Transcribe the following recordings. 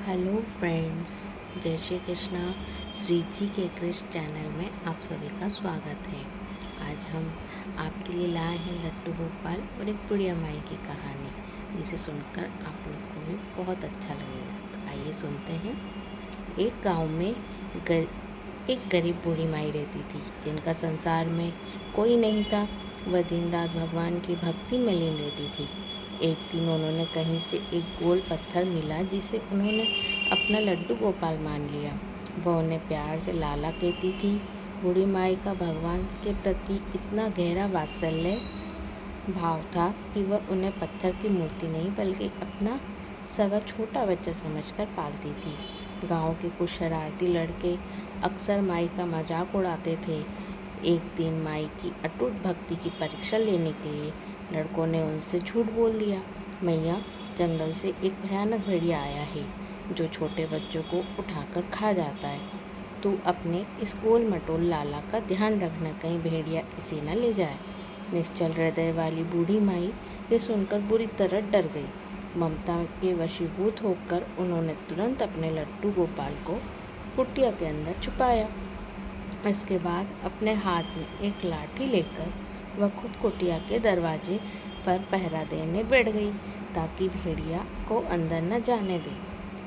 Hello friends, जय श्री कृष्णा। श्री जी के Krishna channel में आप सभी का स्वागत है। आज हम आपके लिए लाए हैं लट्टू गोपाल और एक बुढ़िया माई की कहानी, जिसे सुनकर आप लोग को भी बहुत अच्छा लगेगा। तो आइए सुनते हैं। एक गांव में एक गरीब बूढ़ी माई रहती थी, जिनका संसार में कोई नहीं था। वह दिन रात भगवान की भक्ति में लीन रहती थी। एक दिन उन्होंने कहीं से एक गोल पत्थर मिला, जिसे उन्होंने अपना लड्डू गोपाल मान लिया। वह उन्हें प्यार से लाला कहती थी। बूढ़ी माई का भगवान के प्रति इतना गहरा वात्सल्य भाव था कि वह उन्हें पत्थर की मूर्ति नहीं बल्कि अपना सगा छोटा बच्चा समझकर पालती थी। गांव के कुछ शरारती लड़के अक्सर माई का मजाक उड़ाते थे। एक दिन माई की अटूट भक्ति की परीक्षा लेने के लिए लड़कों ने उनसे झूठ बोल दिया। मैया, जंगल से एक भयानक भेड़िया आया है जो छोटे बच्चों को उठाकर खा जाता है। तू अपने इस गोल मटोल लाला का ध्यान रखना, कहीं भेड़िया इसे न ले जाए। निश्चल हृदय वाली बूढ़ी माई ये सुनकर बुरी तरह डर गई। ममता के वशीभूत होकर उन्होंने तुरंत अपने लड्डू गोपाल को कुटिया के अंदर छुपाया। इसके बाद अपने हाथ में एक लाठी लेकर वह खुद कुटिया के दरवाजे पर पहरा देने बैठ गई, ताकि भेड़िया को अंदर न जाने दे।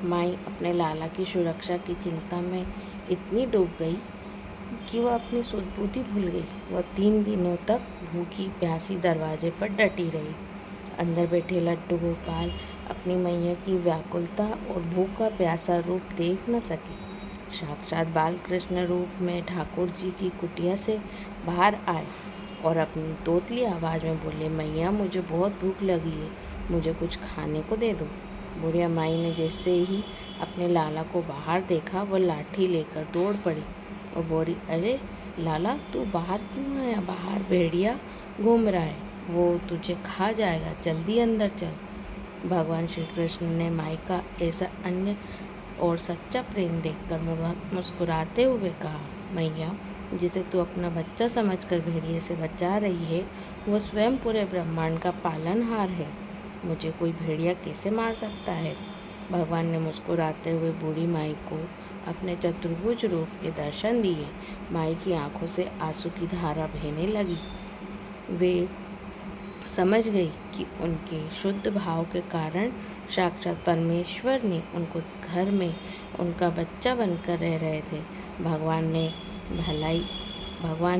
माई अपने लाला की सुरक्षा की चिंता में इतनी डूब गई कि वह अपनी सुध बुद्धि भूल गई। वह 3 दिनों तक भूखी प्यासी दरवाजे पर डटी रही। अंदर बैठे लड्डू गोपाल अपनी मैया की व्याकुलता और भूखा प्यासा रूप देख न सके। साक्षात बाल कृष्ण रूप में ठाकुर जी की कुटिया से बाहर आए और अपनी तोतली आवाज़ में बोले, मैया, मुझे बहुत भूख लगी है, मुझे कुछ खाने को दे दो। बुढ़िया माई ने जैसे ही अपने लाला को बाहर देखा, वह लाठी लेकर दौड़ पड़ी और बोली, अरे लाला, तू बाहर क्यों आया? बाहर भेड़िया घूम रहा है, वो तुझे खा जाएगा, जल्दी अंदर चल। भगवान श्री कृष्ण ने माई का ऐसा अन्य और सच्चा प्रेम देखकर मुस्कुराते हुए कहा, मैया, जिसे तू अपना बच्चा समझकर भेड़िए से बचा रही है, वह स्वयं पूरे ब्रह्मांड का पालनहार है। मुझे कोई भेड़िया कैसे मार सकता है? भगवान ने मुस्कुराते हुए बूढ़ी माई को अपने चतुर्भुज रूप के दर्शन दिए। माई की आंखों से आंसू की धारा बहने लगी। वे समझ गई कि उनके शुद्ध भाव के कारण साक्षात परमेश्वर ने उनको घर में उनका बच्चा बनकर रह रहे थे। भगवान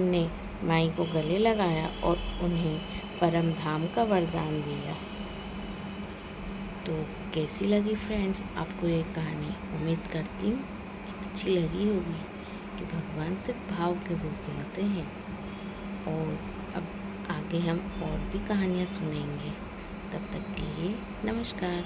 ने माई को गले लगाया और उन्हें परम धाम का वरदान दिया। तो कैसी लगी फ्रेंड्स आपको ये कहानी? उम्मीद करती हूँ अच्छी लगी होगी कि भगवान से भाव के भूखे होते हैं। और अब आगे हम और भी कहानियाँ सुनेंगे। तब तक के लिए नमस्कार।